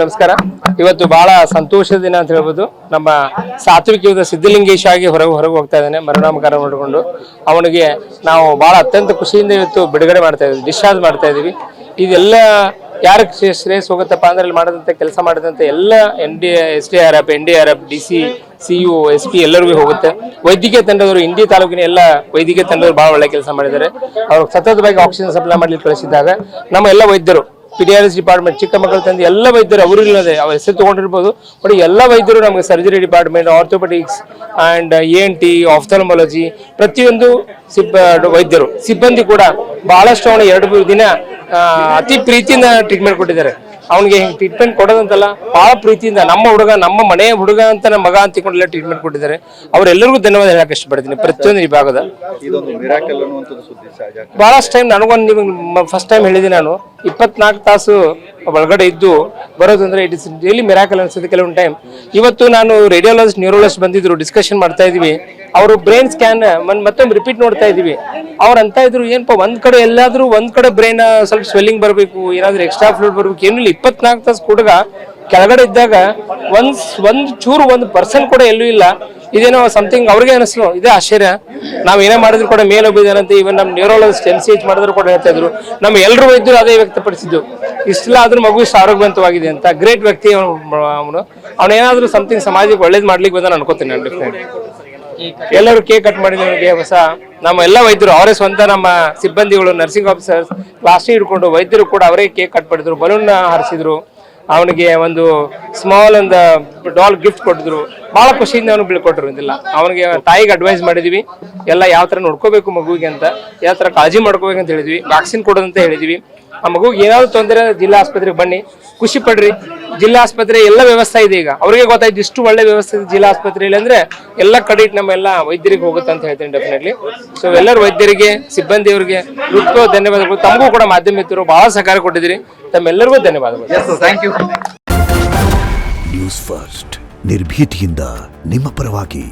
ನಮಸ್ಕಾರ. ಇವತ್ತು ಬಹಳ ಸಂತೋಷದ ದಿನ ಅಂತ ಹೇಳ್ಬೋದು. ನಮ್ಮ ಸಾತ್ವಿಕ ಯುವಕ ಸಿದ್ಧಲಿಂಗೇಶ ಆಗಿ ಹೊರಗೆ ಹೋಗ್ತಾ ಇದ್ದಾನೆ ಮರಣಾಮಕಾರ ಮಾಡಿಕೊಂಡು. ಅವನಿಗೆ ನಾವು ಬಹಳ ಅತ್ಯಂತ ಖುಷಿಯಿಂದ ಇವತ್ತು ಬಿಡುಗಡೆ ಮಾಡ್ತಾ ಇದ್ದೀವಿ, ಡಿಸ್ಚಾರ್ಜ್ ಮಾಡ್ತಾ ಇದೀವಿ. ಇದೆಲ್ಲ ಯಾರಿಗೆ ಶ್ರೇಯಸ್ ಹೋಗುತ್ತಪ್ಪ ಅಂದ್ರೆ ಮಾಡಿದಂತೆ ಕೆಲಸ ಮಾಡಿದಂತೆ ಎಲ್ಲ SDRF, NDRF, DC, CU, SP ಎಲ್ಲರಿಗೂ ಹೋಗುತ್ತೆ. ವೈದ್ಯಕೀಯ ತಂಡದವರು ಇಂಡಿ ತಾಲೂಕಿನ ಎಲ್ಲ ವೈದ್ಯಕೀಯ ತಂಡದವರು ಬಹಳ ಒಳ್ಳೆ ಕೆಲಸ ಮಾಡಿದ್ದಾರೆ. ಅವರು ಸತತವಾಗಿ ಆಕ್ಸಿಜನ್ ಸಪ್ಲೈ ಮಾಡ್ಲಿಕ್ಕೆ ಕಳಿಸಿದಾಗ ನಮ್ಮ ಎಲ್ಲ ವೈದ್ಯರು PDRS ಡಿಪಾರ್ಟ್ಮೆಂಟ್, ಚಿಕ್ಕಮಕ್ಕಳ ತಂದೆ ಎಲ್ಲ ವೈದ್ಯರು ಅವರು ಇಲ್ಲದೆ ಅವ್ರ ಹೆಸರು ತಗೊಂಡಿರ್ಬೋದು, ಬಟ್ ಎಲ್ಲ ವೈದ್ಯರು ನಮಗೆ surgery department, orthopaedics and ENT, ಆಫ್ಥಲ್ಮಾಲಜಿ ಪ್ರತಿಯೊಂದು ವೈದ್ಯರು ಸಿಬ್ಬಂದಿ ಕೂಡ ಬಹಳಷ್ಟು ಅವನು 2-3 ದಿನ ಅತಿ ಪ್ರೀತಿಯಿಂದ ಟ್ರೀಟ್ಮೆಂಟ್ ಕೊಟ್ಟಿದ್ದಾರೆ. ಅವನಿಗೆ ಟ್ರೀಟ್ಮೆಂಟ್ ಕೊಡೋದಂತಲ್ಲ, ಬಹಳ ಪ್ರೀತಿಯಿಂದ ನಮ್ಮ ಹುಡುಗ, ನಮ್ಮ ಮನೆಯ ಹುಡುಗ ಅಂತ ನಮ್ಮ ಮಗ ಅಂತಿಕೊಂಡೆಲ್ಲ ಟ್ರೀಟ್ಮೆಂಟ್ ಕೊಟ್ಟಿದ್ದಾರೆ. ಅವರೆಲ್ಲರಿಗೂ ಧನ್ಯವಾದ ಹೇಳಕ್ ಇಷ್ಟಪಡ್ತೀನಿ. ಪ್ರತಿಯೊಂದು ವಿಭಾಗದ ಬಹಳಷ್ಟು ಟೈಮ್ ನನಗೊಂದು ನಿಮಗೆ ಫಸ್ಟ್ ಟೈಮ್ ಹೇಳಿದ್ದೀನಿ, ನಾನು 24 ತಾಸು ಒಳಗಡೆ ಇದ್ದು ಬರೋದಂದ್ರೆ ಇಟ್ ಇಸ್ ರಿಯಲಿ ಮಿರಾಕಲ್ ಅನ್ಸುತ್ತೆ ಕೆಲವೊಂದು ಟೈಮ್. ಇವತ್ತು ನಾನು ರೇಡಿಯಾಲಜಿಸ್ಟ್, ನ್ಯೂರೋಲಜಿಸ್ಟ್ ಬಂದಿದ್ರು, ಡಿಸ್ಕಷನ್ ಮಾಡ್ತಾ ಇದೀವಿ. ಅವರು ಬ್ರೈನ್ ಸ್ಕ್ಯಾನ್ ಮತ್ತೊಮ್ಮೆ ರಿಪೀಟ್ ನೋಡ್ತಾ ಇದೀವಿ. ಅವ್ರು ಅಂತ ಇದ್ರು, ಏನಪ್ಪ ಒಂದ್ ಕಡೆ ಎಲ್ಲಾದ್ರೂ ಒಂದ್ ಕಡೆ ಬ್ರೈನ್ ಸ್ವಲ್ಪ ಸ್ವೆಲ್ಲಿಂಗ್ ಬರಬೇಕು, ಏನಾದ್ರೂ ಎಕ್ಸ್ಟ್ರಾ ಫ್ಲೂಯಿಡ್ ಬರಬೇಕು, ಏನಿಲ್ಲ 24 ತಾಸು ಹುಡುಗ ಕೆಳಗಡೆ ಇದ್ದಾಗ ಒಂದ್ ಚೂರು 1% ಕೂಡ ಎಲ್ಲೂ ಇಲ್ಲ. ಇದೇನೋ ಸಮಥಿಂಗ್ ಅವ್ರಿಗೆ ಅನಿಸ್ಲು, ಇದೇ ಆಶ್ಚರ್ಯ. ನಾವ್ ಏನೇ ಮಾಡಿದ್ರು ಕೂಡ ಮೇಲೆ ಹೋಗಿದ್ದಾನಂತೆ. ಇವನ್ ನಮ್ಮ ನ್ಯೂರೋಲಜಿಸ್ಟ್ NCH ಮಾಡಿದ್ರು ಕೂಡ ಹೇಳ್ತಾ ಇದ್ರು, ನಮ್ಮ ಎಲ್ಲರೂ ವೈದ್ಯರು ಅದೇ ವ್ಯಕ್ತಪಡಿಸಿದ್ದು, ಇಷ್ಟೆಲ್ಲ ಆದ್ರೂ ಮಗು ಇಷ್ಟು ಆರೋಗ್ಯವಂತವಾಗಿದೆ ಅಂತ. ಗ್ರೇಟ್ ವ್ಯಕ್ತಿ ಅವನೇನಾದ್ರೂ ಸಮಥಿಂಗ್ ಸಮಾಜಕ್ಕೆ ಒಳ್ಳೇದು ಮಾಡ್ಲಿಕ್ಕೆ ಬಂದ ಅನ್ಕೋತೀನಿ ನಾನು. ಡೆಫಿನೆಟ್ ಎಲ್ಲರೂ ಕೇಕ್ ಕಟ್ ಮಾಡಿದವನಿಗೆ ಹೊಸ ನಮ್ಮ ಎಲ್ಲ ವೈದ್ಯರು ಅವರೇ ಸ್ವಂತ, ನಮ್ಮ ಸಿಬ್ಬಂದಿಗಳು, ನರ್ಸಿಂಗ್ ಆಫೀಸರ್ಸ್, ಪ್ಲಾಸ್ಟಿಕ್ ಹಿಡ್ಕೊಂಡು ವೈದ್ಯರು ಕೂಡ ಅವರೇ ಕೇಕ್ ಕಟ್ ಮಾಡಿದ್ರು, ಬಲೂನ್ ಹಾರಿಸಿದ್ರು, ಅವನಿಗೆ ಒಂದು ಸ್ಮಾಲ್ ಒಂದು ಡಾಲ್ ಗಿಫ್ಟ್ ಕೊಟ್ಟಿದ್ರು. ಬಹಳ ಖುಷಿಯಿಂದ ಅವನು ಬೀಳ್ಕೊಟ್ರು. ಇದೆಲ್ಲ ಅವನಿಗೆ ತಾಯಿಗೆ ಅಡ್ವೈಸ್ ಮಾಡಿದ್ವಿ, ಎಲ್ಲ ಯಾವ ತರ ನೋಡ್ಕೋಬೇಕು ಮಗುವಿಗೆ ಅಂತ, ಯಾವ ತರ ಕಾಳಜಿ ಮಾಡ್ಕೋಬೇಕು ಅಂತ ಹೇಳಿದ್ವಿ, ವ್ಯಾಕ್ಸಿನ್ ಕೊಡೋದಂತ ಹೇಳಿದ್ವಿ. ಆ ಮಗುಗೆ ಏನಾದ್ರು ತೊಂದರೆ ಜಿಲ್ಲಾ ಆಸ್ಪತ್ರೆಗೆ ಬನ್ನಿ, ಖುಷಿ ಪಡ್ರಿ. ಜಿಲ್ಲಾ ಆಸ್ಪತ್ರೆ ಎಲ್ಲ ವ್ಯವಸ್ಥೆ ಇದೆ. ಈಗ ಅವ್ರಿಗೆ ಗೊತ್ತಾಯ್ತು ಇಷ್ಟು ಒಳ್ಳೆ ವ್ಯವಸ್ಥೆ ಇದೆ ಜಿಲ್ಲಾ ಆಸ್ಪತ್ರೆಯಲ್ಲಿ ಅಂದ್ರೆ ಎಲ್ಲ ಕಡೆ ನಮ್ಮ ಎಲ್ಲ ವೈದ್ಯರಿಗೆ ಹೋಗುತ್ತೆ ಅಂತ ಹೇಳ್ತೀನಿ ಡೆಫಿನೆಟ್ಲಿ. ಸೊ ಎಲ್ಲರೂ ವೈದ್ಯರಿಗೆ, ಸಿಬ್ಬಂದಿಯವರಿಗೆ ಧನ್ಯವಾದಗಳು. ತಮಗೂ ಕೂಡ ಮಾಧ್ಯಮ ಮಿತ್ರರು ಬಹಳ ಸಹಕಾರ ಕೊಟ್ಟಿದ್ದೀರಿ, ತಮ್ಮೆಲ್ಲರಿಗೂ ಧನ್ಯವಾದಗಳು. ನ್ಯೂಸ್ ಫಸ್ಟ್, ನಿರ್ಭೀತಿಯಿಂದ ನಿಮ್ಮ ಪರವಾಗಿ.